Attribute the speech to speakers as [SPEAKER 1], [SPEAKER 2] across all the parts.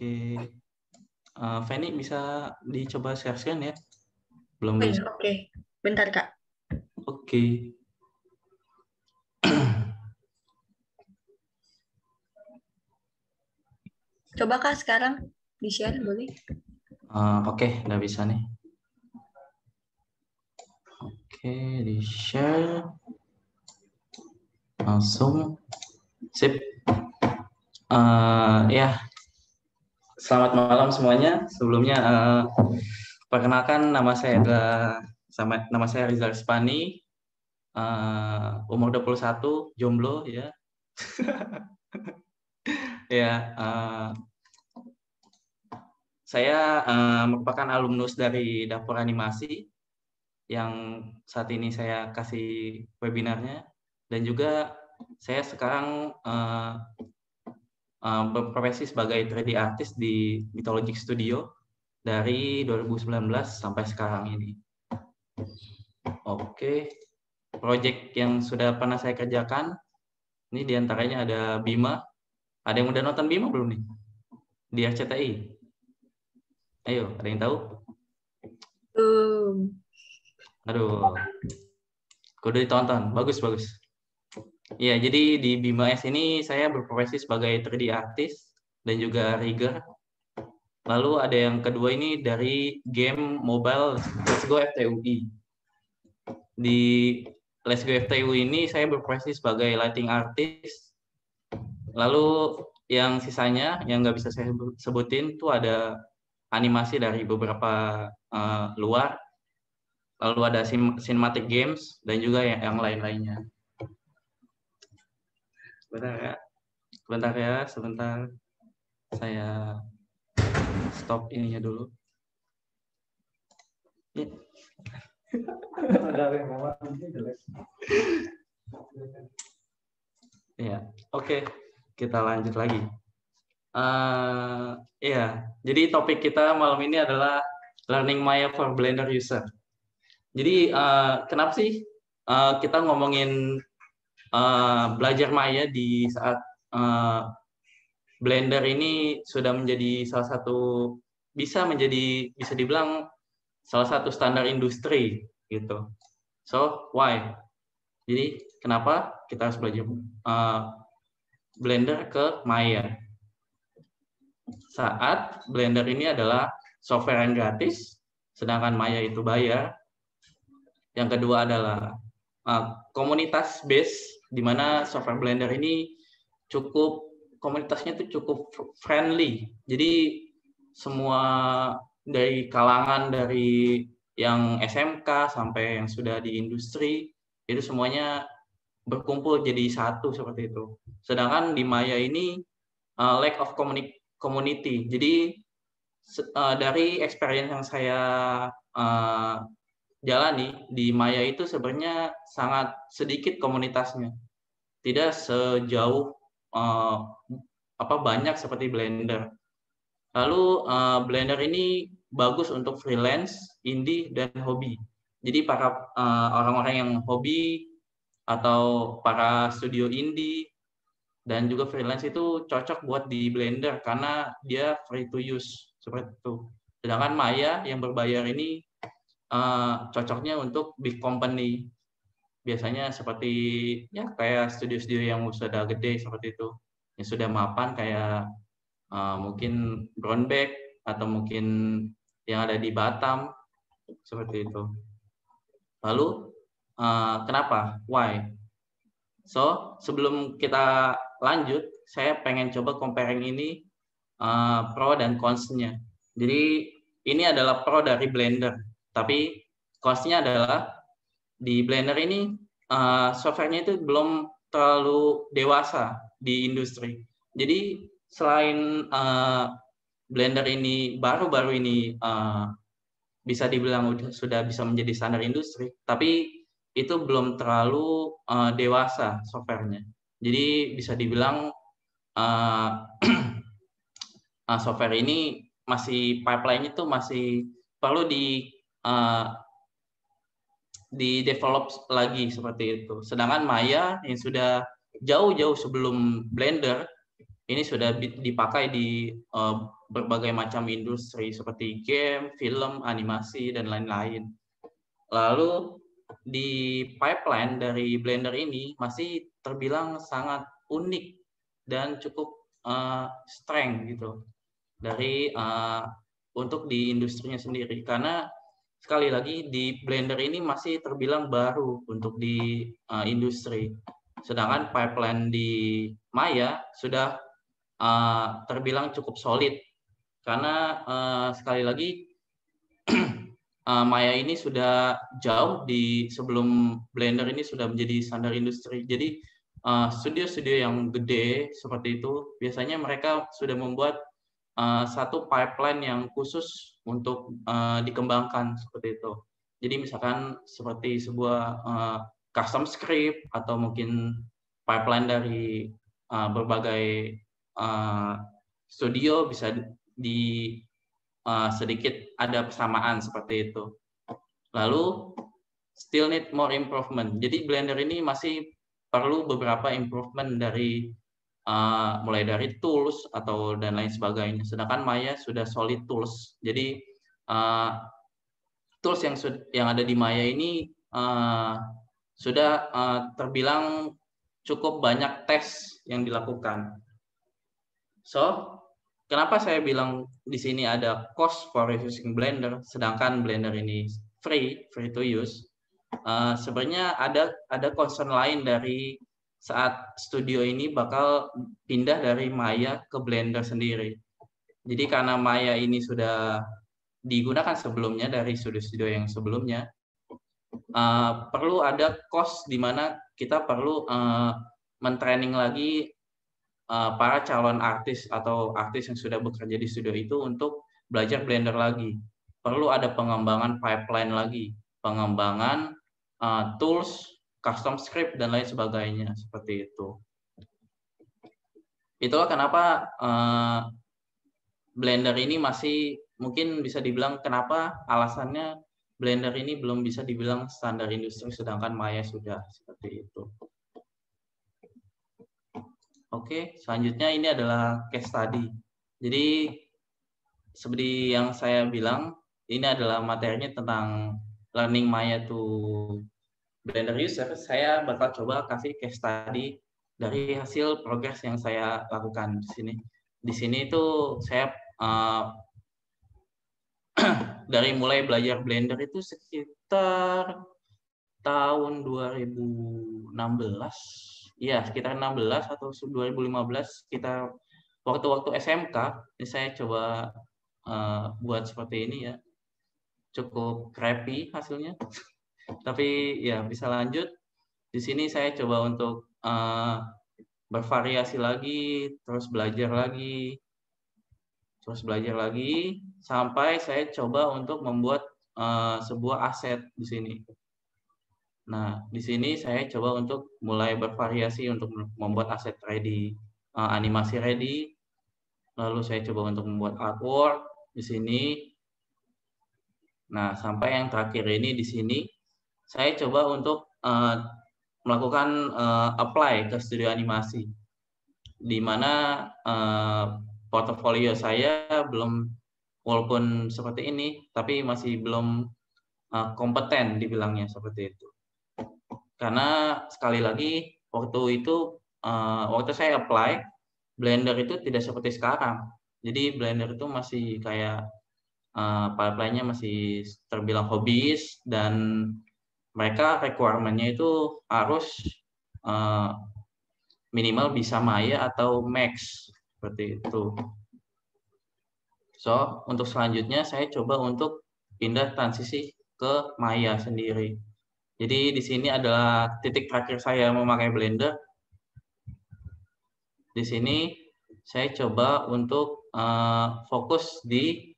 [SPEAKER 1] Oke. Feni bisa dicoba share screen ya? Belum
[SPEAKER 2] Oh
[SPEAKER 1] bisa.
[SPEAKER 2] iya, oke. Bentar, Kak.
[SPEAKER 1] Oke.
[SPEAKER 2] Coba Kak sekarang di-share, boleh?
[SPEAKER 1] Oke, udah bisa nih. Oke, di share langsung. Sip. Ya, selamat malam semuanya. Sebelumnya perkenalkan nama saya nama saya Rizal Spani. Umur 21, jomblo ya. Ya, saya merupakan alumnus dari Dapur Animasi yang saat ini saya kasih webinarnya, dan juga saya sekarang berprofesi sebagai 3D artist di Mythologic Studio dari 2019 sampai sekarang ini. Oke, project yang sudah pernah saya kerjakan, ini diantaranya ada Bima. Ada yang udah nonton Bima belum nih? Di RCTI? Ayo, ada yang tahu? Aduh, kudu ditonton. Bagus, bagus. Ya, jadi di Bima S ini saya berprofesi sebagai 3D artist dan juga rigger. Lalu ada yang kedua ini dari game mobile Let's Go FTUI. Di Let's Go FTUI ini saya berprofesi sebagai lighting artist. Lalu yang sisanya yang nggak bisa saya sebutin itu ada animasi dari beberapa luar. Lalu ada cinematic games dan juga yang lain-lainnya. Sebentar. Saya stop ininya dulu. Ya, oke, kita lanjut lagi. Ya, jadi topik kita malam ini adalah Learning Maya for Blender User. Jadi kenapa sih kita ngomongin belajar Maya di saat Blender ini sudah menjadi bisa dibilang salah satu standar industri gitu. So why? Jadi kenapa kita harus belajar Blender ke Maya? Saat Blender ini adalah software yang gratis, sedangkan Maya itu bayar. Yang kedua adalah komunitas base, di mana software Blender ini komunitasnya itu cukup friendly. Jadi semua dari kalangan dari yang SMK sampai yang sudah di industri itu semuanya berkumpul jadi satu seperti itu. Sedangkan di Maya ini lack of community. Jadi dari experience yang saya jalani di Maya itu sebenarnya sangat sedikit komunitasnya. Tidak sejauh banyak seperti Blender. Lalu Blender ini bagus untuk freelance, indie, dan hobi. Jadi para orang-orang yang hobi atau para studio indie dan juga freelance itu cocok buat di Blender karena dia free to use seperti itu. Sedangkan Maya yang berbayar ini cocoknya untuk big company. Biasanya seperti ya kayak studio-studio yang sudah gede seperti itu, yang sudah mapan kayak mungkin Brownback atau mungkin yang ada di Batam seperti itu. Lalu kenapa? Why? So sebelum kita lanjut, saya pengen coba comparing ini pro dan cons-nya. Jadi ini adalah pro dari Blender, tapi cons-nya adalah di Blender ini software-nya itu belum terlalu dewasa di industri. Jadi selain Blender ini baru-baru ini bisa dibilang sudah bisa menjadi standar industri, tapi itu belum terlalu dewasa software-nya. Jadi bisa dibilang software ini masih pipeline itu masih perlu di develop lagi seperti itu. Sedangkan Maya yang sudah jauh-jauh sebelum Blender ini sudah dipakai di berbagai macam industri seperti game, film, animasi, dan lain-lain. Lalu di pipeline dari Blender ini masih terbilang sangat unik dan cukup strength gitu dari untuk di industrinya sendiri, karena sekali lagi di Blender ini masih terbilang baru untuk di industri, sedangkan pipeline di Maya sudah terbilang cukup solid, karena sekali lagi Maya ini sudah jauh di sebelum Blender ini sudah menjadi standar industri. Jadi studio-studio yang gede seperti itu biasanya mereka sudah membuat satu pipeline yang khusus untuk dikembangkan seperti itu. Jadi misalkan seperti sebuah custom script atau mungkin pipeline dari berbagai studio bisa di sedikit ada persamaan seperti itu. Lalu still need more improvement. Jadi Blender ini masih perlu beberapa improvement dari mulai dari tools atau dan lain sebagainya. Sedangkan Maya sudah solid tools. Jadi tools yang ada di Maya ini sudah terbilang cukup banyak tes yang dilakukan. So, kenapa saya bilang di sini ada cost for using Blender, sedangkan Blender ini free to use? Sebenarnya ada concern lain dari saat studio ini bakal pindah dari Maya ke Blender sendiri. Jadi karena Maya ini sudah digunakan sebelumnya dari studio-studio yang sebelumnya, perlu ada cost di mana kita perlu mentraining lagi para calon artis atau artis yang sudah bekerja di studio itu untuk belajar Blender lagi. Perlu ada pengembangan pipeline lagi, pengembangan tools, custom script, dan lain sebagainya, seperti itu. Itulah kenapa Blender ini masih mungkin bisa dibilang kenapa alasannya Blender ini belum bisa dibilang standar industri, sedangkan Maya sudah, seperti itu. Oke, selanjutnya ini adalah case study. Jadi seperti yang saya bilang, ini adalah materinya tentang learning Maya to Blender user. Saya bakal coba kasih case study dari hasil progres yang saya lakukan di sini. Di sini itu saya dari mulai belajar Blender itu sekitar tahun 2016. Iya, sekitar 16 atau 2015 kita waktu SMK, ini saya coba buat seperti ini ya. Cukup crappy hasilnya. Tapi ya bisa lanjut. Di sini saya coba untuk bervariasi lagi, terus belajar lagi, sampai saya coba untuk membuat sebuah aset di sini. Nah, di sini saya coba untuk mulai bervariasi untuk membuat aset ready, animasi ready. Lalu saya coba untuk membuat artwork di sini. Nah, sampai yang terakhir ini di sini, saya coba untuk melakukan apply ke studio animasi, di mana portofolio saya belum, walaupun seperti ini, tapi masih belum kompeten dibilangnya seperti itu. Karena sekali lagi waktu itu waktu saya apply Blender itu tidak seperti sekarang. Jadi Blender itu masih kayak pipeline-nya masih terbilang hobis, dan mereka requirement-nya itu harus minimal bisa Maya atau Max seperti itu. So, untuk selanjutnya saya coba untuk pindah transisi ke Maya sendiri. Jadi di sini adalah titik terakhir saya memakai Blender. Di sini saya coba untuk fokus di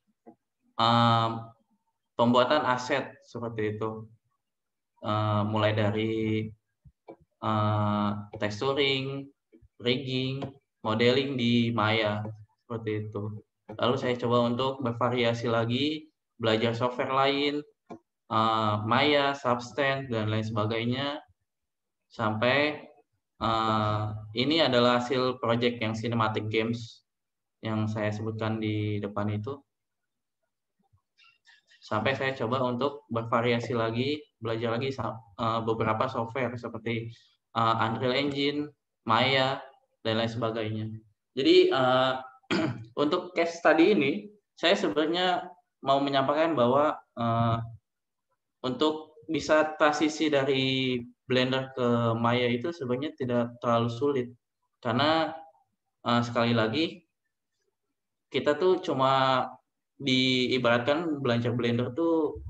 [SPEAKER 1] pembuatan aset seperti itu. Mulai dari texturing, rigging, modeling di Maya seperti itu. Lalu saya coba untuk bervariasi lagi, belajar software lain, Maya, Substance, dan lain sebagainya, sampai Ini adalah hasil project yang Cinematic Games yang saya sebutkan di depan itu. Sampai saya coba untuk bervariasi lagi, belajar lagi beberapa software seperti Unreal Engine, Maya, dan lain sebagainya. Jadi untuk case study ini, saya sebenarnya mau menyampaikan bahwa untuk bisa transisi dari Blender ke Maya itu sebenarnya tidak terlalu sulit. Karena sekali lagi, kita tuh cuma diibaratkan belajar Blender tuh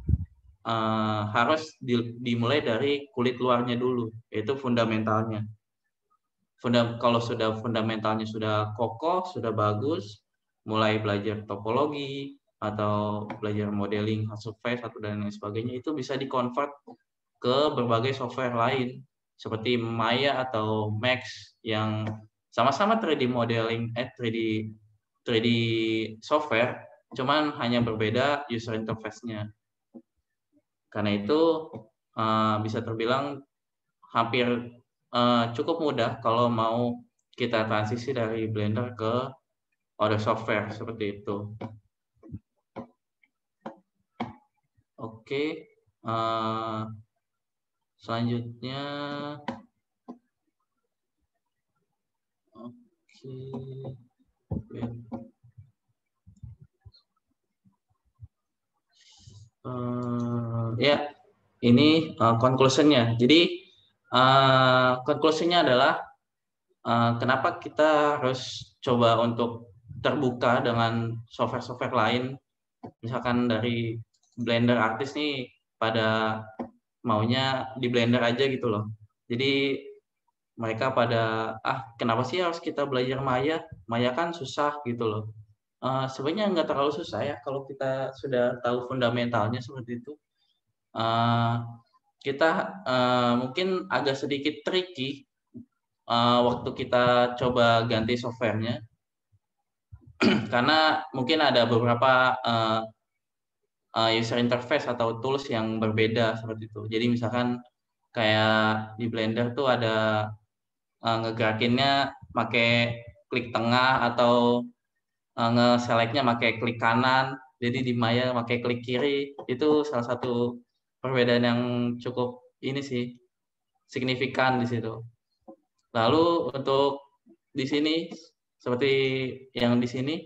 [SPEAKER 1] harus dimulai dari kulit luarnya dulu, yaitu fundamentalnya. Kalau sudah fundamentalnya sudah kokoh, sudah bagus, mulai belajar topologi atau belajar modeling surface atau dan lain sebagainya, itu bisa di-convert ke berbagai software lain seperti Maya atau Max yang sama-sama 3D modeling, 3D software, cuman hanya berbeda user interface-nya. Karena itu bisa terbilang hampir cukup mudah kalau mau kita transisi dari Blender ke other software seperti itu. Oke, selanjutnya, ya ini conclusion-nya. Jadi conclusion-nya adalah kenapa kita harus coba untuk terbuka dengan software-software lain, misalkan dari Blender artis nih pada maunya di Blender aja gitu loh. Jadi mereka pada kenapa sih harus kita belajar Maya? Maya kan susah gitu loh. Sebenarnya nggak terlalu susah ya kalau kita sudah tahu fundamentalnya seperti itu. Kita mungkin agak sedikit tricky waktu kita coba ganti softwarenya, karena mungkin ada beberapa user interface atau tools yang berbeda seperti itu. Jadi misalkan kayak di Blender tuh ada ngegerakinnya pakai klik tengah atau nge-selectnya pakai klik kanan. Jadi di Maya pakai klik kiri. Itu salah satu perbedaan yang cukup ini sih signifikan di situ. Lalu untuk di sini seperti yang di sini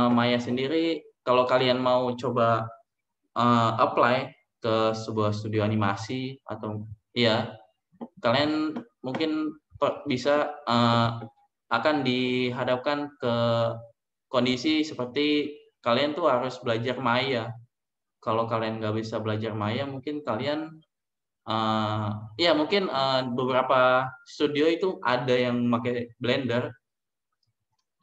[SPEAKER 1] Maya sendiri, kalau kalian mau coba apply ke sebuah studio animasi atau ya kalian mungkin bisa akan dihadapkan ke kondisi seperti kalian tuh harus belajar Maya. Kalau kalian nggak bisa belajar Maya, mungkin kalian ya mungkin beberapa studio itu ada yang pakai Blender.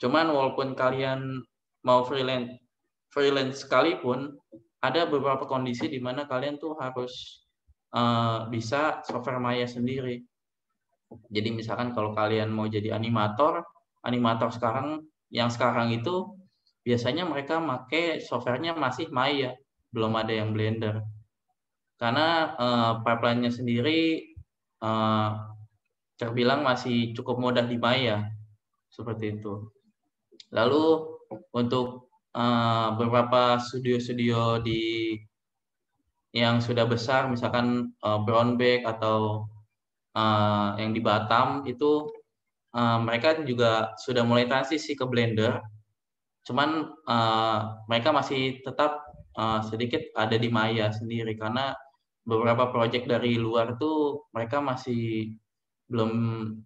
[SPEAKER 1] Cuman walaupun kalian mau freelance sekalipun, ada beberapa kondisi di mana kalian tuh harus bisa software Maya sendiri. Jadi misalkan kalau kalian mau jadi animator sekarang itu biasanya mereka pakai softwarenya masih Maya, belum ada yang Blender. Karena pipeline-nya sendiri terbilang masih cukup mudah di Maya, seperti itu. Lalu untuk beberapa studio-studio yang sudah besar, misalkan Brownback atau yang di Batam itu mereka juga sudah mulai transisi ke Blender, cuman mereka masih tetap sedikit ada di Maya sendiri karena beberapa project dari luar tuh mereka masih belum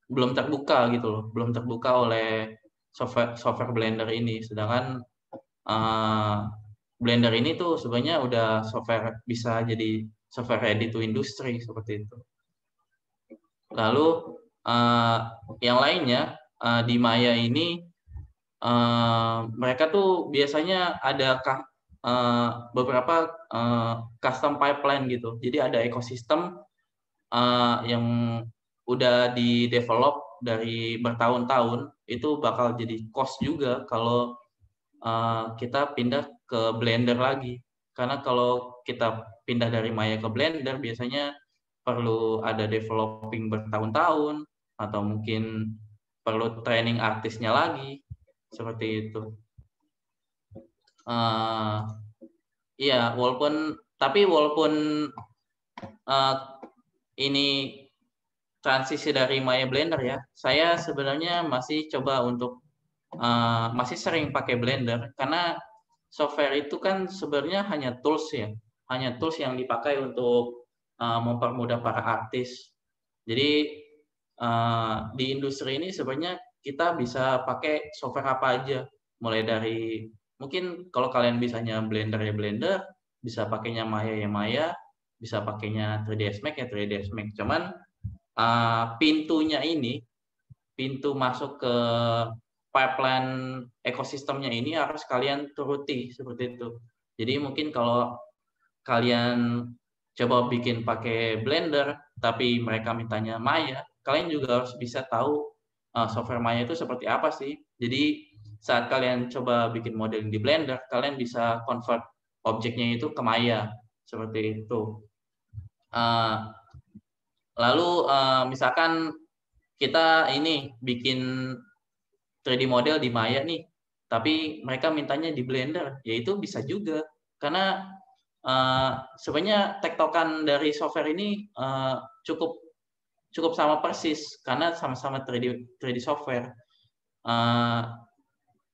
[SPEAKER 1] terbuka gitu loh, belum terbuka oleh software Blender ini. Sedangkan Blender ini tuh sebenarnya udah software bisa jadi software ready to industry seperti itu. Lalu yang lainnya di Maya ini mereka tuh biasanya ada beberapa custom pipeline gitu. Jadi ada ekosistem yang udah di develop dari bertahun-tahun, itu bakal jadi cost juga kalau kita pindah ke Blender lagi. Karena kalau kita pindah dari Maya ke Blender biasanya perlu ada developing bertahun-tahun, atau mungkin perlu training artisnya lagi, seperti itu. Iya, walaupun ini transisi dari Maya Blender ya, saya sebenarnya masih coba untuk masih sering pakai Blender karena software itu kan sebenarnya hanya tools ya, hanya tools yang dipakai untuk mempermudah para artis. Jadi di industri ini sebenarnya kita bisa pakai software apa aja, mulai dari mungkin kalau kalian bisanya Blender ya Blender, bisa pakainya Maya ya Maya, bisa pakainya 3ds Max ya 3ds Max. Cuman pintunya ini, pintu masuk ke pipeline ekosistemnya ini harus kalian turuti seperti itu. Jadi mungkin kalau kalian coba bikin pakai Blender, tapi mereka mintanya Maya, kalian juga harus bisa tahu software Maya itu seperti apa sih. Jadi saat kalian coba bikin modeling di Blender, kalian bisa convert objeknya itu ke Maya, seperti itu. Lalu misalkan kita ini bikin 3D model di Maya nih, tapi mereka mintanya di Blender, ya itu bisa juga. Karena sebenarnya tektokan dari software ini cukup sama persis karena sama-sama 3D software.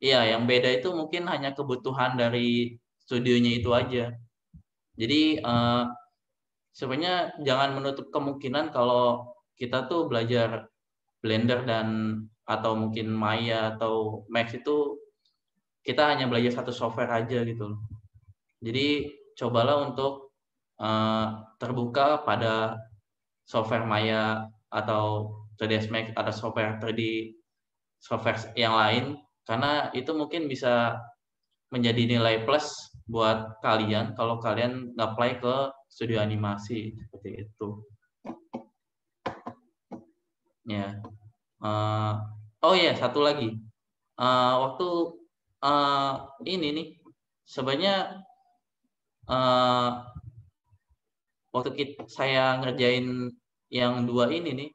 [SPEAKER 1] Iya, yang beda itu mungkin hanya kebutuhan dari studionya itu aja. Jadi sebenarnya jangan menutup kemungkinan kalau kita tuh belajar Blender atau mungkin Maya atau Max itu kita hanya belajar satu software aja gitu. Jadi cobalah untuk terbuka pada software Maya atau 3ds Max atau software 3D software yang lain karena itu mungkin bisa menjadi nilai plus buat kalian kalau kalian apply ke studio animasi seperti itu. Ya. Oh ya, satu lagi. Waktu ini nih sebenarnya waktu saya ngerjain yang 2 ini nih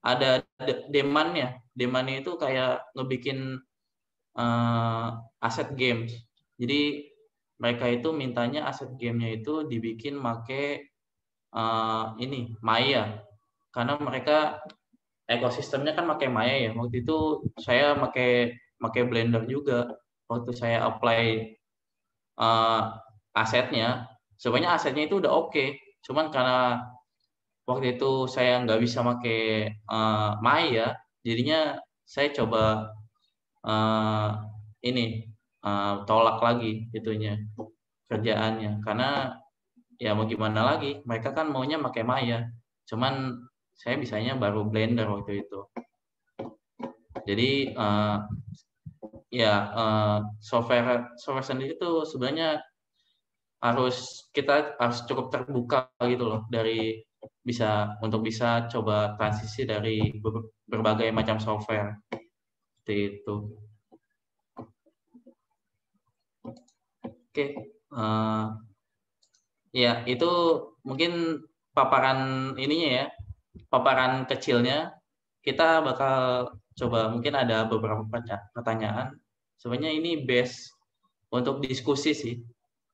[SPEAKER 1] ada demand-nya. Demand-nya itu kayak ngebikin aset games. Jadi mereka itu mintanya aset gamenya itu dibikin make ini Maya. Karena mereka ekosistemnya kan pakai Maya ya. Waktu itu saya pakai Blender juga. Waktu saya apply asetnya, sebenarnya asetnya itu udah oke. Cuman karena waktu itu saya nggak bisa pakai Maya, jadinya saya coba ini tolak lagi itunya kerjaannya karena ya mau gimana lagi mereka kan maunya pakai Maya cuman saya bisanya baru Blender waktu itu jadi ya software sendiri itu sebenarnya kita harus cukup terbuka gitu loh dari untuk bisa coba transisi dari berbagai macam software seperti itu. Oke, ya itu mungkin paparan ininya ya, paparan kecilnya. Kita bakal coba mungkin ada beberapa pertanyaan. Sebenarnya ini base untuk diskusi sih.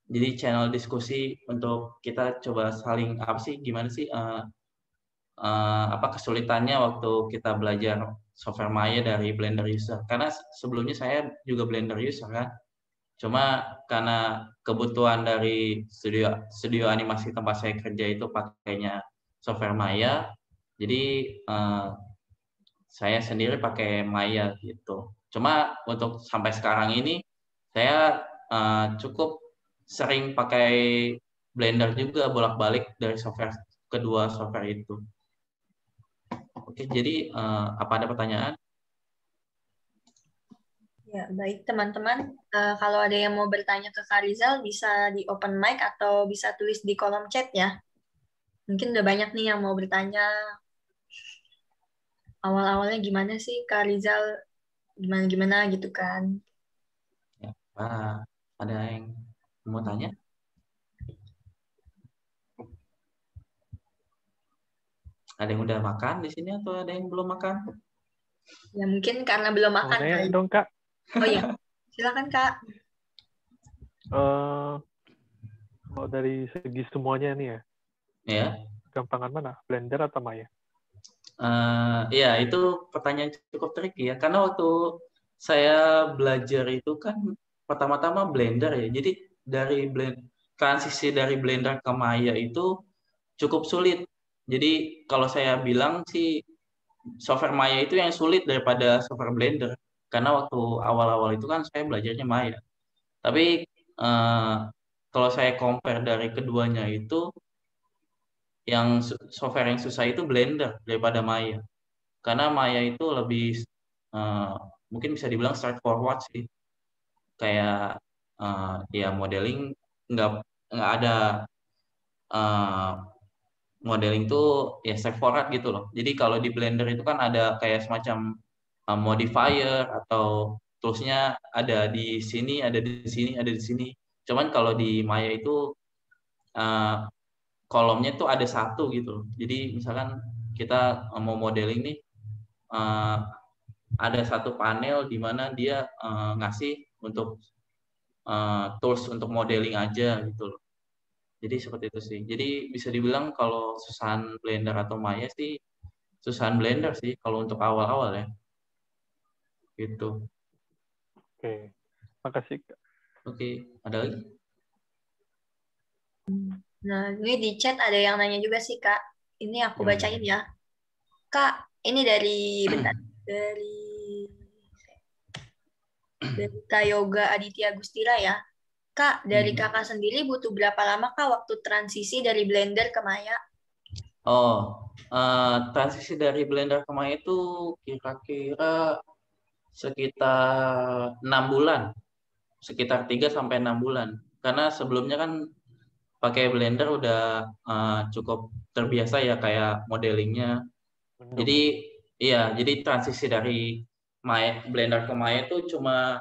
[SPEAKER 1] Jadi channel diskusi untuk kita coba saling apa sih, gimana sih apa kesulitannya waktu kita belajar software Maya dari Blender user. Karena sebelumnya saya juga Blender user kan. Cuma karena kebutuhan dari studio animasi tempat saya kerja itu pakainya software Maya, jadi saya sendiri pakai Maya gitu. Cuma untuk sampai sekarang ini saya cukup sering pakai Blender juga bolak-balik dari kedua software itu. Oke, jadi apa ada pertanyaan?
[SPEAKER 2] Ya, baik teman-teman. Kalau ada yang mau bertanya ke Kak Rizal, bisa di open mic atau bisa tulis di kolom chat ya. Mungkin udah banyak nih yang mau bertanya. Awal-awalnya gimana sih Kak Rizal, gimana-gimana gitu kan.
[SPEAKER 1] Ya, ada yang mau tanya? Ada yang udah makan di sini atau ada yang belum makan?
[SPEAKER 2] Ya mungkin karena belum
[SPEAKER 3] Mau
[SPEAKER 2] makan
[SPEAKER 3] nanya
[SPEAKER 2] kali.
[SPEAKER 3] dong, Kak.
[SPEAKER 2] Oh iya, silakan Kak.
[SPEAKER 3] Kalau dari segi semuanya nih ya,
[SPEAKER 1] Ya.
[SPEAKER 3] gampangan mana? Blender atau Maya?
[SPEAKER 1] Ya, itu pertanyaan cukup tricky ya. Karena waktu saya belajar itu kan pertama-tama Blender ya. Jadi transisi dari Blender ke Maya itu cukup sulit. Jadi kalau saya bilang sih software Maya itu yang sulit daripada software Blender. Karena waktu awal-awal itu kan saya belajarnya Maya. Tapi eh, kalau saya compare dari keduanya itu, yang software yang susah itu Blender daripada Maya. Karena Maya itu lebih eh, mungkin bisa dibilang straightforward sih. Kayak ya modeling nggak nggak ada eh, modeling tuh ya straightforward gitu loh. Jadi kalau di Blender itu kan ada kayak semacam modifier atau toolsnya ada di sini, ada di sini, ada di sini. Cuman kalau di Maya itu eh, kolomnya tuh ada satu gitu loh. Jadi misalkan kita mau modeling nih, eh, ada satu panel di mana dia ngasih untuk tools untuk modeling aja gitu loh. Jadi seperti itu sih. Jadi bisa dibilang kalau susahan Blender atau Maya sih, susahan Blender sih kalau untuk awal-awal ya. Gitu.
[SPEAKER 3] Oke, makasih, Kak.
[SPEAKER 1] Oke, ada lagi?
[SPEAKER 2] Nah, ini di chat ada yang nanya juga sih, Kak. Ini aku
[SPEAKER 1] Gimana?
[SPEAKER 2] bacain ya. Kak, ini dari bentar. Dari Kak Yoga Aditya Gustira ya. Kak, dari kakak sendiri butuh berapa lama Kak waktu transisi dari Blender ke Maya?
[SPEAKER 1] Oh, transisi dari Blender ke Maya itu kira-kira sekitar 6 bulan. Sekitar 3 sampai 6 bulan. Karena sebelumnya kan pakai Blender udah cukup terbiasa ya kayak modelingnya.
[SPEAKER 3] Mendung.
[SPEAKER 1] Jadi iya, jadi transisi dari Blender ke Maya itu cuma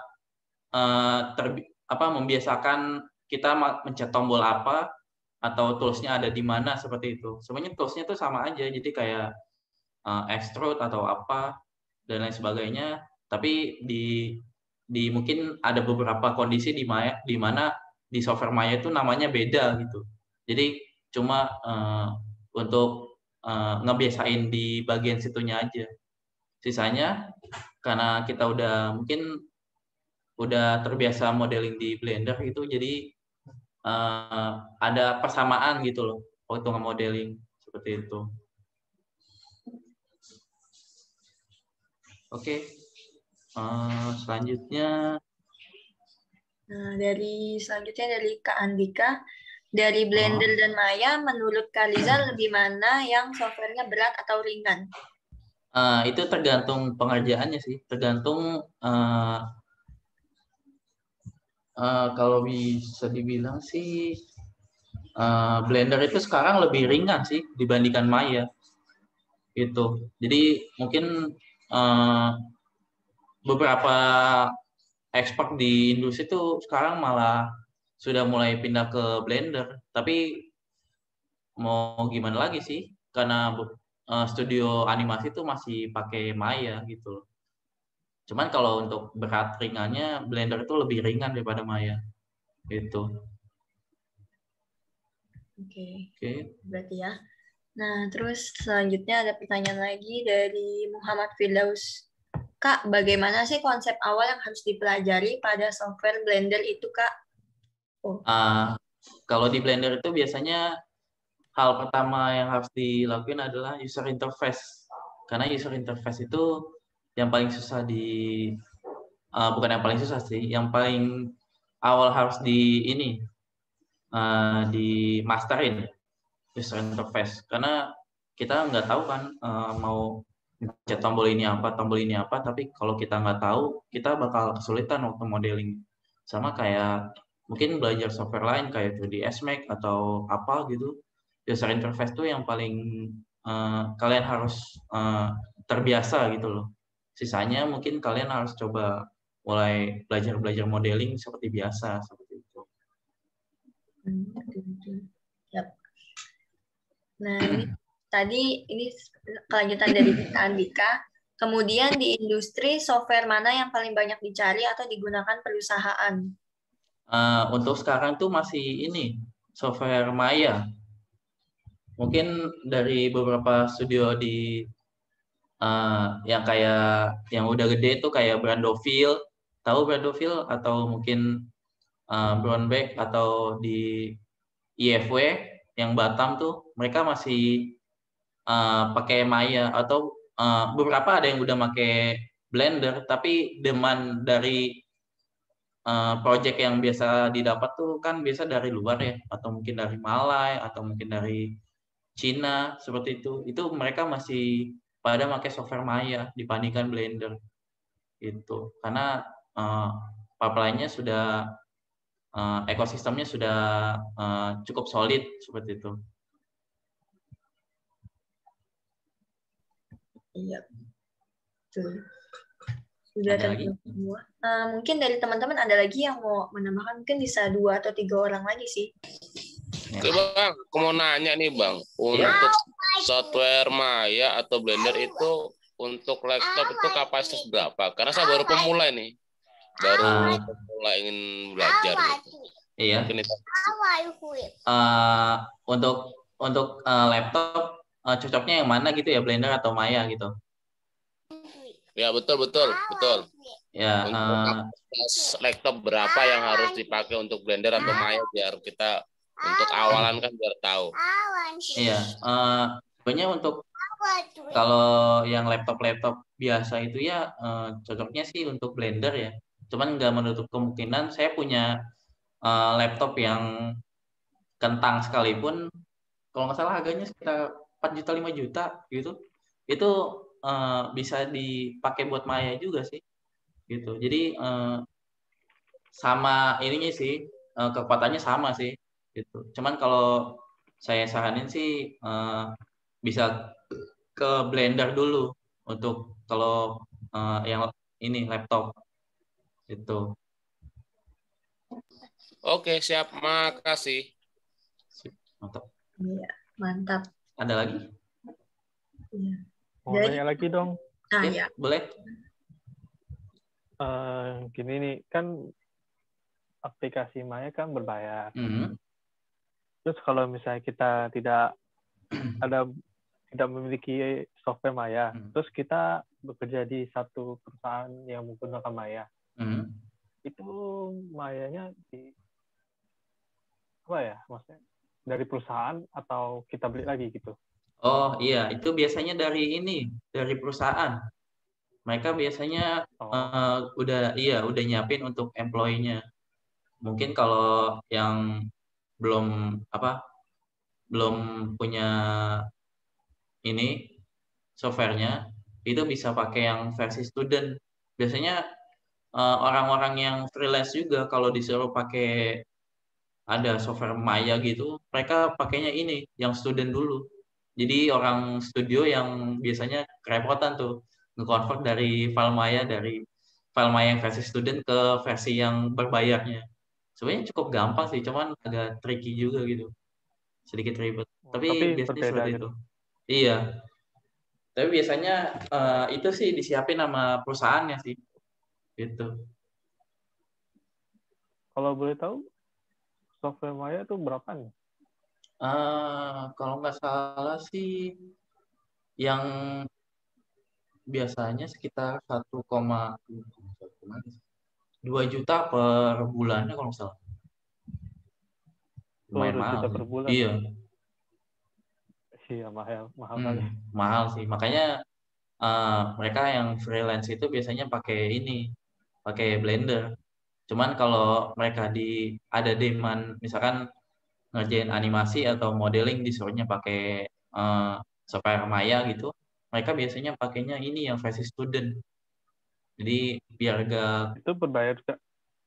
[SPEAKER 1] membiasakan kita mencet tombol apa atau toolsnya ada di mana seperti itu. Sebenarnya toolsnya itu sama aja, jadi kayak extrude atau apa dan lain sebagainya. Tapi di mungkin ada beberapa kondisi di Maya di mana di software Maya itu namanya beda gitu. Jadi cuma untuk ngebiasain di bagian situnya aja. Sisanya karena kita udah terbiasa modeling di Blender gitu, jadi ada persamaan gitu loh waktu nge-modeling seperti itu. Oke, selanjutnya.
[SPEAKER 2] Nah, selanjutnya dari Kak Andika, dari Blender dan Maya, menurut Kak Rizal lebih mana yang softwarenya berat atau ringan?
[SPEAKER 1] Itu tergantung pengerjaannya sih, tergantung kalau bisa dibilang sih Blender itu sekarang lebih ringan sih dibandingkan Maya gitu. Jadi mungkin beberapa expert di industri itu sekarang malah sudah mulai pindah ke Blender. Tapi mau gimana lagi sih? Karena studio animasi itu masih pakai Maya gitu. Cuman kalau untuk berat ringannya Blender itu lebih ringan daripada Maya gitu.
[SPEAKER 2] Oke,
[SPEAKER 1] Oke.
[SPEAKER 2] berarti ya. Nah, terus selanjutnya ada pertanyaan lagi dari Muhammad Firdaus. Kak, bagaimana sih konsep awal yang harus dipelajari pada software Blender itu, Kak?
[SPEAKER 1] Kalau di Blender itu biasanya hal pertama yang harus dilakukan adalah user interface. Karena user interface itu yang paling susah bukan yang paling susah sih, yang paling awal harus di masterin user interface. Karena kita nggak tahu kan mau pencet tombol ini apa, tapi kalau kita nggak tahu, kita bakal kesulitan waktu modeling. Sama kayak mungkin belajar software lain kayak 2D Max atau apa gitu. User interface tuh yang paling kalian harus terbiasa gitu loh. Sisanya mungkin kalian harus coba mulai belajar modeling seperti biasa seperti itu.
[SPEAKER 2] Yap. Nah, ini tadi ini kelanjutan dari Kak Andika. Kemudian di industri software mana yang paling banyak dicari atau digunakan perusahaan?
[SPEAKER 1] Untuk sekarang tuh masih ini software Maya. Mungkin dari beberapa studio di yang kayak yang udah gede tuh kayak Brandoville, tahu Brandoville atau mungkin Brownback atau di IFW yang Batam tuh mereka masih pakai Maya atau beberapa ada yang udah pakai Blender, tapi demand dari project yang biasa didapat tuh kan biasa dari luar ya, atau mungkin dari Malai atau mungkin dari Cina seperti itu. Itu mereka masih pada pakai software Maya dibandingkan Blender itu. Karena pipeline-nya sudah ekosistemnya sudah cukup solid seperti itu.
[SPEAKER 2] Iya, betul. Sudah
[SPEAKER 1] Ada lagi?
[SPEAKER 2] semua. Mungkin dari teman-teman ada lagi yang mau menambahkan, mungkin bisa 2 atau 3 orang lagi sih.
[SPEAKER 4] Oke Bang, aku mau nanya nih Bang, untuk software Maya atau Blender itu untuk laptop itu kapasitas berapa? Karena saya baru pemula nih, baru pemula ingin belajar gitu.
[SPEAKER 1] Iya. Untuk laptop cocoknya yang mana gitu ya, Blender atau Maya gitu?
[SPEAKER 4] Ya betul.
[SPEAKER 1] Ya.
[SPEAKER 4] Untuk kapasitas laptop berapa yang harus dipakai untuk Blender atau Maya biar kita untuk awalan kan biar tahu.
[SPEAKER 1] Iya. Sebenarnya untuk kalau yang laptop biasa itu ya cocoknya sih untuk Blender ya. Cuman nggak menutup kemungkinan saya punya laptop yang kentang sekalipun, kalau nggak salah harganya sekitar 4 juta 5 juta gitu. Itu bisa dipakai buat Maya juga sih. Gitu. Jadi sama ininya sih, kekuatannya sama sih gitu. Cuman kalau saya saranin sih bisa ke Blender dulu untuk kalau yang ini laptop itu.
[SPEAKER 4] Oke, siap. Makasih.
[SPEAKER 1] Mantap.
[SPEAKER 2] Iya, mantap.
[SPEAKER 1] Ada lagi?
[SPEAKER 2] Iya.
[SPEAKER 3] Mau nanya lagi dong.
[SPEAKER 2] Ya.
[SPEAKER 1] Boleh.
[SPEAKER 3] Gini nih, kan aplikasi Maya kan berbayar. Terus kalau misalnya kita tidak memiliki software Maya, terus kita bekerja di satu perusahaan yang menggunakan Maya, itu Mayanya maksudnya dari perusahaan atau kita beli lagi gitu?
[SPEAKER 1] Oh iya, itu biasanya dari perusahaan. Mereka biasanya udah nyiapin untuk employee-nya. Mungkin kalau yang belum punya ini softwarenya, itu bisa pakai yang versi student. Biasanya orang-orang yang freelance juga kalau disuruh pakai ada software Maya gitu, mereka pakainya ini yang student dulu. Jadi orang studio yang biasanya kerepotan tuh nge-convert dari file Maya yang versi student ke versi yang berbayarnya. Sebenarnya cukup gampang sih, cuman agak tricky juga gitu. Sedikit ribet. Tapi biasanya seperti itu. Iya. Tapi biasanya itu sih disiapin sama perusahaannya sih. Gitu.
[SPEAKER 3] Kalau boleh tahu, software Maya itu berapa nih?
[SPEAKER 1] Kalau nggak salah sih yang biasanya sekitar 1,2 juta per bulannya kalau nggak salah. Lumayan mahal
[SPEAKER 3] juta
[SPEAKER 1] sih.
[SPEAKER 3] per bulan.
[SPEAKER 1] Iya.
[SPEAKER 3] Iya, mahal kali.
[SPEAKER 1] Mahal sih. Makanya mereka yang freelance itu biasanya pakai Blender. Cuman kalau mereka ada demand, misalkan ngerjain animasi atau modeling disuruhnya pakai software Maya gitu, mereka biasanya pakainya ini yang versi student. Jadi biar
[SPEAKER 3] itu berbayar juga?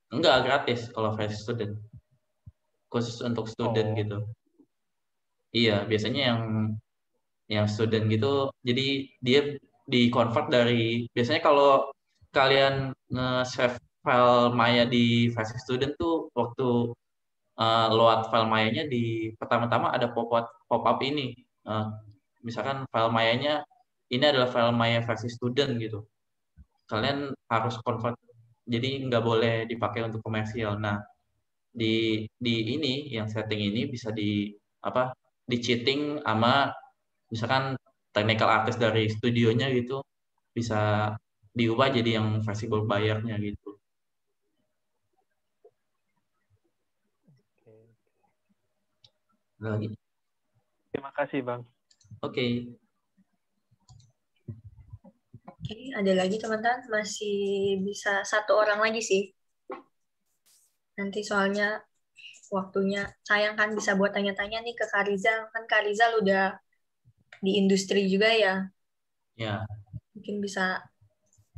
[SPEAKER 1] Enggak, gratis kalau versi student. Khusus untuk student gitu. Iya, biasanya yang student gitu, jadi dia di-convert biasanya kalau kalian nge-save file Maya di versi student tuh waktu load file Maya-nya di pertama-tama ada pop-up ini misalkan file Maya-nya ini adalah file Maya versi student gitu. Kalian harus convert, jadi nggak boleh dipakai untuk komersial. Nah, di ini yang setting ini bisa di cheating sama misalkan technical artist dari studionya gitu, bisa diubah jadi yang versi berbayarnya gitu. Ada lagi?
[SPEAKER 3] Terima kasih, Bang.
[SPEAKER 1] Oke.
[SPEAKER 2] Oke, ada lagi teman-teman, masih bisa 1 orang lagi sih. Nanti soalnya waktunya sayang kan, bisa buat tanya-tanya nih ke Kak Rizal. Kan Kak Rizal udah di industri juga ya.
[SPEAKER 1] Ya.
[SPEAKER 2] Mungkin bisa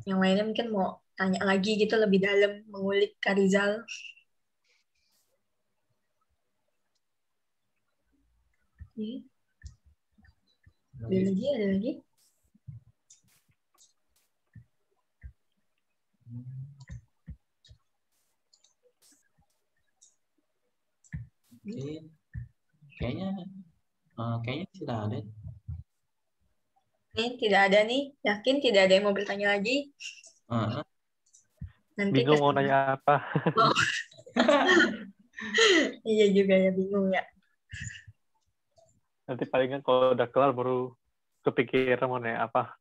[SPEAKER 2] yang lainnya mungkin mau tanya lagi gitu lebih dalam, mengulik Kak Rizal. Ada lagi?
[SPEAKER 1] Kayaknya tidak ada.
[SPEAKER 2] Tidak ada nih. Yakin tidak ada yang mau bertanya lagi?
[SPEAKER 3] Nanti bingung mau nanya apa.
[SPEAKER 2] Oh. Iya juga ya, bingung ya.
[SPEAKER 3] Nanti palingan kalau udah kelar baru kepikiran mau nanya apa.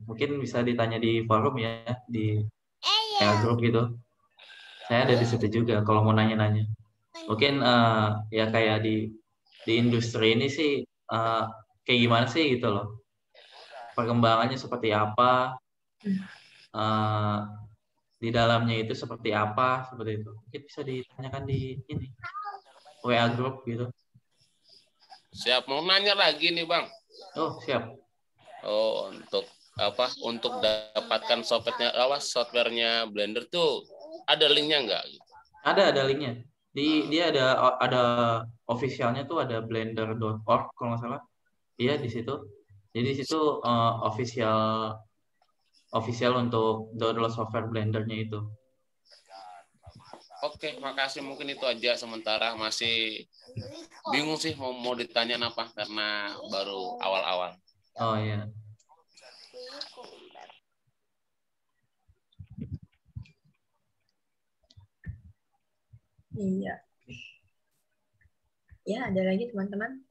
[SPEAKER 1] Mungkin bisa ditanya di forum ya, di grup gitu. Saya ada di situ juga kalau mau nanya-nanya. Mungkin ya kayak di industri ini sih kayak gimana sih gitu loh. Perkembangannya seperti apa, di dalamnya itu seperti apa, seperti itu. Mungkin bisa ditanyakan di ini WA group gitu.
[SPEAKER 4] Siap, mau nanya lagi nih Bang.
[SPEAKER 1] Oh siap.
[SPEAKER 4] Oh, untuk untuk dapatkan softwarenya Blender tuh ada linknya nggak?
[SPEAKER 1] Ada linknya. Dia ada officialnya tuh, ada blender.org kalau nggak salah. Iya di situ. Jadi di situ official untuk download software Blender-nya itu.
[SPEAKER 4] Oke, makasih. Mungkin itu aja sementara. Masih bingung sih mau ditanya apa karena baru awal-awal.
[SPEAKER 1] Oh iya.
[SPEAKER 2] Iya. Ya, ada lagi teman-teman.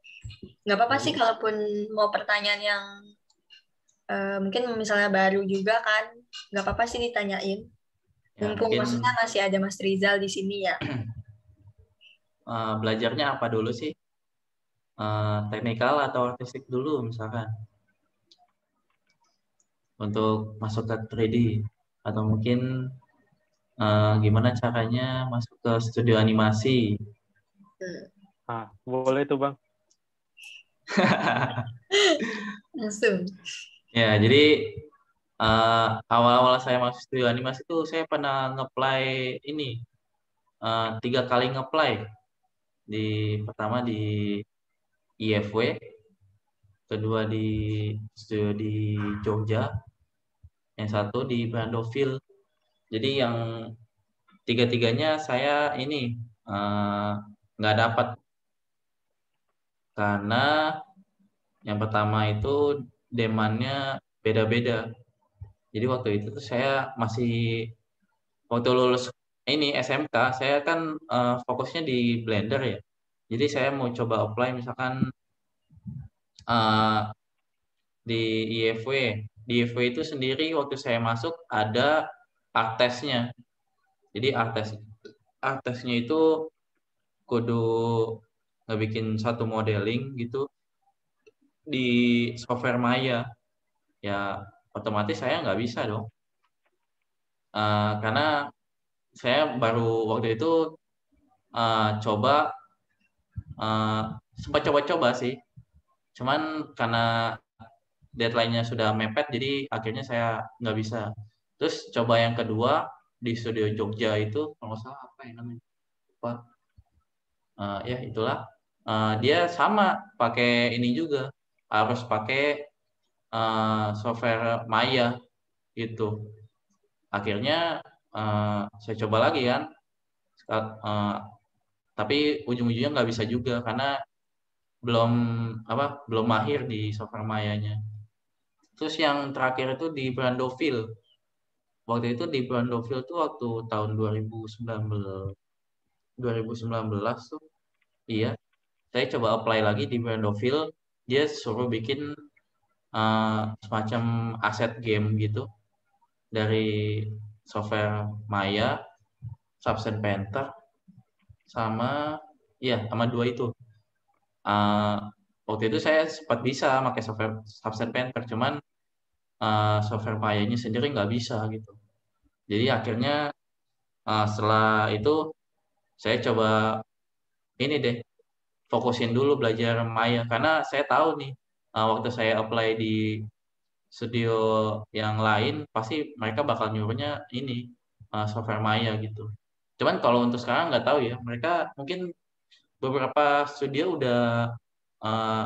[SPEAKER 2] Nggak apa-apa sih kalaupun mau pertanyaan yang mungkin misalnya baru juga kan, nggak apa-apa sih ditanyain. Mumpung maksudnya masih ada Mas Rizal di sini ya.
[SPEAKER 1] Belajarnya apa dulu sih? Teknikal atau artistik dulu misalkan? Untuk masuk ke 3D. Atau mungkin gimana caranya masuk ke studio animasi?
[SPEAKER 3] Boleh tuh Bang.
[SPEAKER 2] Langsung.
[SPEAKER 1] Ya, jadi awal-awal saya masuk studio animasi itu saya pernah nge-apply ini 3 kali nge-apply. Pertama di IFW, kedua di studio di Jogja, yang satu di Brandoville. Jadi yang tiga-tiganya saya ini nggak dapat karena yang pertama itu demand-nya beda-beda. Jadi waktu itu tuh saya masih waktu lulus ini SMK, saya kan fokusnya di Blender ya. Jadi saya mau coba apply misalkan di IFW. Di IFW itu sendiri waktu saya masuk ada art test-nya. Jadi art test-nya itu kudu ngebikin satu modeling gitu di software Maya. Ya otomatis saya nggak bisa dong. Karena saya baru waktu itu sempat coba-coba sih. Cuman karena deadline-nya sudah mepet, jadi akhirnya saya nggak bisa. Terus coba yang kedua di studio Jogja itu, kalau nggak salah apa ya namanya? Ya itulah. Dia sama pakai ini juga, harus pakai software Maya gitu. Akhirnya saya coba lagi kan, tapi ujung-ujungnya nggak bisa juga karena belum mahir di software Maya-nya. Terus yang terakhir itu di Brandoville. Waktu itu di Brandoville tuh waktu tahun 2019 tuh. Iya, saya coba apply lagi di Brandoville. Dia suruh bikin semacam aset game gitu dari software Maya, Substance Painter, sama dua itu. Waktu itu saya sempat bisa pakai software Substance Painter, cuman software Maya-nya sendiri nggak bisa gitu. Jadi akhirnya setelah itu saya coba ini deh, fokusin dulu belajar Maya karena saya tahu nih waktu saya apply di studio yang lain pasti mereka bakal nyuruhnya ini software Maya gitu. Cuman kalau untuk sekarang nggak tahu ya, mereka mungkin beberapa studio udah uh,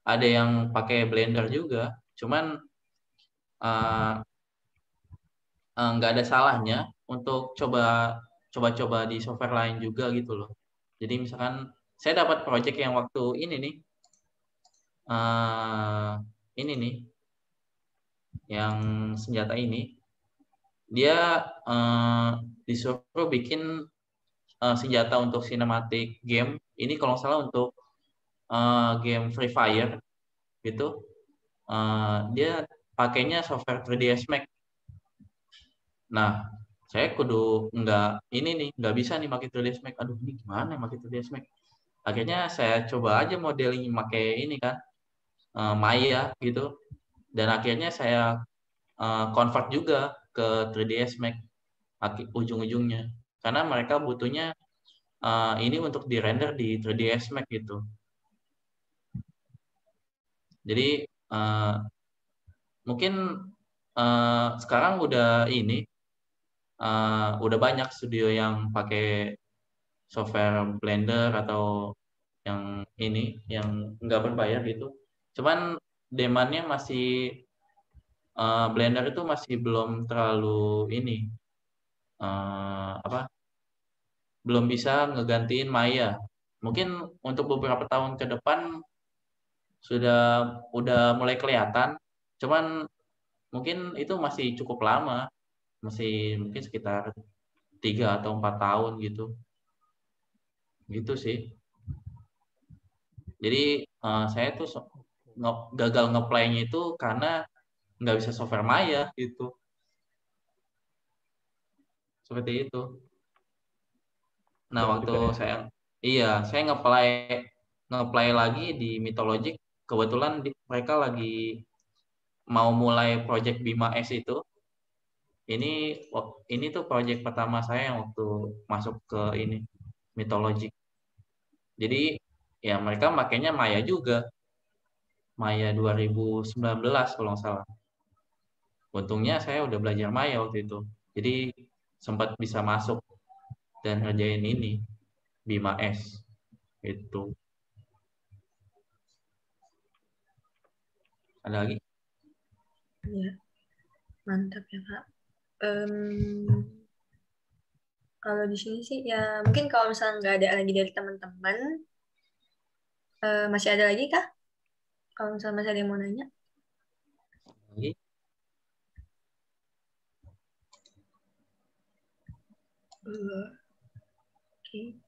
[SPEAKER 1] ada yang pakai Blender juga. Cuman nggak ada salahnya untuk coba-coba di software lain juga gitu loh. Jadi misalkan saya dapat project yang waktu ini nih, yang senjata ini, dia disuruh bikin senjata untuk cinematic game. Ini kalau nggak salah untuk game Free Fire gitu. Dia pakainya software 3ds Max. Nah, saya kudu nggak bisa nih pakai 3ds Max. Aduh, ini gimana pakai 3ds Max? Akhirnya saya coba aja modeling pakai ini kan, Maya gitu. Dan akhirnya saya convert juga ke 3ds Max ujung-ujungnya. Karena mereka butuhnya ini untuk di-render di 3ds Max gitu. Jadi mungkin sekarang udah udah banyak studio yang pakai software Blender atau yang yang nggak berbayar gitu. Cuman demand-nya masih Blender itu masih belum terlalu belum bisa ngegantiin Maya. Mungkin untuk beberapa tahun ke depan udah mulai kelihatan. Cuman mungkin itu masih cukup lama, masih mungkin sekitar 3 atau 4 tahun gitu sih. Jadi saya tuh gagal nge-play-nya itu karena nggak bisa software Maya gitu. Seperti itu. Nah, waktu saya nge-play lagi di Mythologic, kebetulan mereka lagi mau mulai project Bima S itu. Ini tuh project pertama saya yang waktu masuk ke Mythologic. Jadi ya mereka makainya Maya juga. Maya 2019 kalau nggak salah. Untungnya saya udah belajar Maya waktu itu. Jadi sempat bisa masuk dan ngerjain Bima S. Itu. Ada lagi?
[SPEAKER 2] Ya, mantap ya Kak. Kalau di sini sih ya mungkin kalau misalnya nggak ada lagi dari teman-teman, masih ada lagi kah? Kalau misalnya masih ada yang mau nanya?
[SPEAKER 1] Lagi?
[SPEAKER 2] Oke.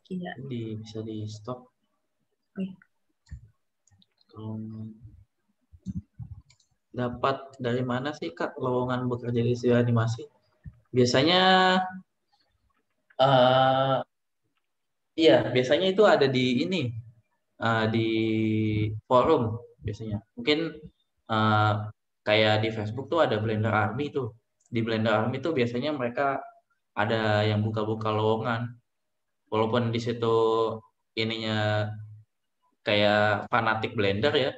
[SPEAKER 2] Tidak.
[SPEAKER 1] Bisa di stop. Dapat dari mana sih Kak lowongan bekerja di studio animasi? Biasanya biasanya itu ada di di forum biasanya. Mungkin kayak di Facebook tuh ada Blender Army tuh. Di Blender Army tuh biasanya mereka ada yang buka-buka lowongan. Walaupun di situ kayak fanatik Blender ya.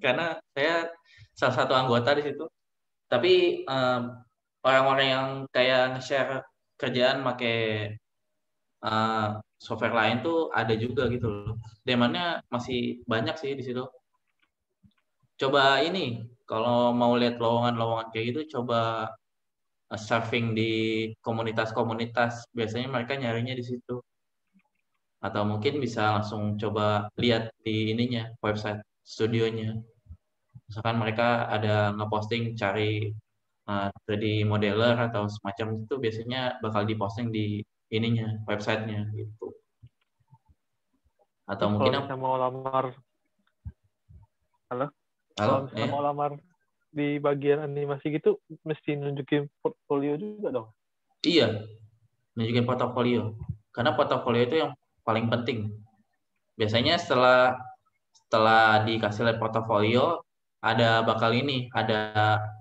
[SPEAKER 1] Karena saya salah satu anggota di situ. Tapi orang-orang yang kayak nge-share kerjaan pakai software lain tuh ada juga gitu loh. Demand-nya masih banyak sih di situ. Coba kalau mau lihat lowongan-lowongan kayak gitu, coba surfing di komunitas-komunitas. Biasanya mereka nyarinya di situ. Atau mungkin bisa langsung coba lihat di ininya, website studionya. Misalkan mereka ada ngeposting cari 3D modeler atau semacam itu, biasanya bakal diposting di ininya, websitenya gitu. Atau
[SPEAKER 3] Terus
[SPEAKER 1] mungkin
[SPEAKER 3] kalau misalnya mau lamar, kalau misalnya mau lamar di bagian animasi gitu, mesti nunjukin portfolio juga dong?
[SPEAKER 1] Iya, nunjukin portofolio. Karena portofolio itu yang paling penting. Biasanya setelah dikasih lihat portofolio, ada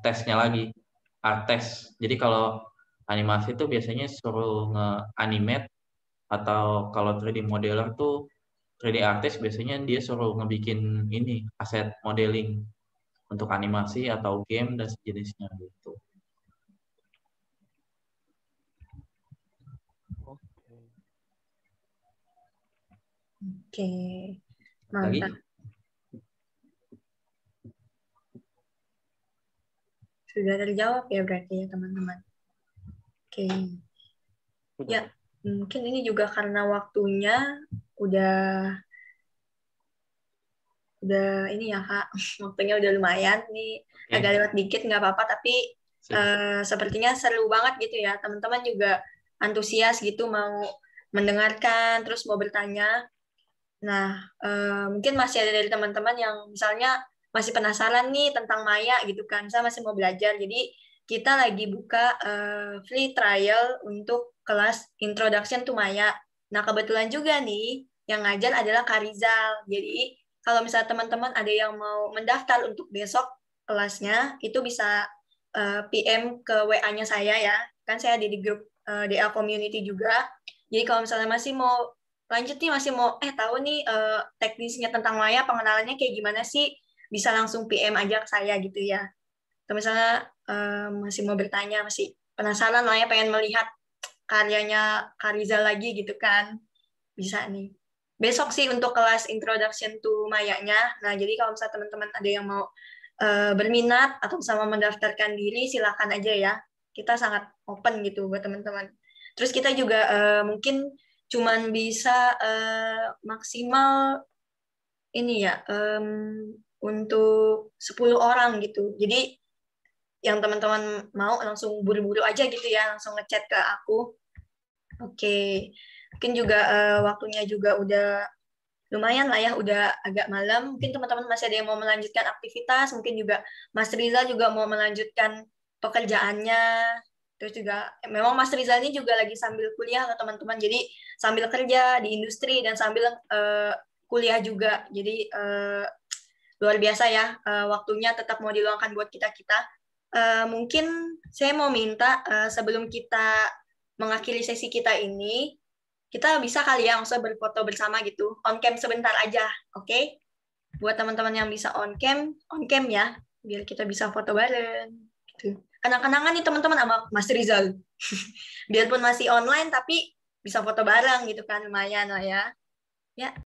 [SPEAKER 1] tesnya lagi, art test. Jadi kalau animasi itu biasanya suruh nge-animate, atau kalau 3D modeler tuh 3D artist biasanya dia suruh ngebikin ini aset modeling untuk animasi atau game dan sejenisnya gitu.
[SPEAKER 2] Oke, mantap. Sudah terjawab ya berarti ya teman-teman. Oke. Ya, mungkin ini juga karena waktunya udah ini ya Kak, waktunya udah lumayan nih, agak lewat dikit nggak apa-apa, tapi sepertinya seru banget gitu ya, teman-teman juga antusias gitu mau mendengarkan, terus mau bertanya. Nah, mungkin masih ada dari teman-teman yang misalnya masih penasaran nih tentang Maya gitu kan, saya masih mau belajar, jadi kita lagi buka free trial untuk kelas Introduction to Maya. Nah, kebetulan juga nih, yang ngajar adalah Kak Rizal. Jadi, kalau misalnya teman-teman ada yang mau mendaftar untuk besok kelasnya, itu bisa PM ke WA-nya saya ya. Kan saya ada di grup DA Community juga. Jadi, kalau misalnya masih mau lanjut nih, masih mau tahu nih teknisnya tentang Maya, pengenalannya kayak gimana sih, bisa langsung PM aja ke saya gitu ya. Atau misalnya masih mau bertanya, masih penasaran lah ya, pengen melihat karyanya Kak Rizal lagi gitu kan, bisa nih. Besok sih untuk kelas Introduction to Maya-nya. Nah, jadi kalau misalnya teman-teman ada yang mau berminat atau sama mendaftarkan diri, silakan aja ya. Kita sangat open gitu buat teman-teman. Terus kita juga mungkin cuman bisa maksimal ini ya, untuk 10 orang gitu. Jadi yang teman-teman mau langsung buru-buru aja gitu ya, langsung ngechat ke aku. Oke. Mungkin juga waktunya juga udah lumayan lah ya, udah agak malam. Mungkin teman-teman masih ada yang mau melanjutkan aktivitas, mungkin juga Mas Rizal juga mau melanjutkan pekerjaannya. Terus juga memang Mas Rizal ini juga lagi sambil kuliah ke teman-teman, jadi sambil kerja di industri dan sambil kuliah juga. Jadi luar biasa ya, waktunya tetap mau diluangkan buat kita-kita. Mungkin saya mau minta sebelum kita mengakhiri sesi kita ini, kita bisa kali ya langsung berfoto bersama gitu, on cam sebentar aja, oke? Okay? Buat teman-teman yang bisa on cam ya, biar kita bisa foto bareng. Gitu. Kenang-kenangan nih teman-teman sama Mas Rizal. Biarpun masih online, tapi bisa foto bareng gitu kan, lumayan lah ya. Ya.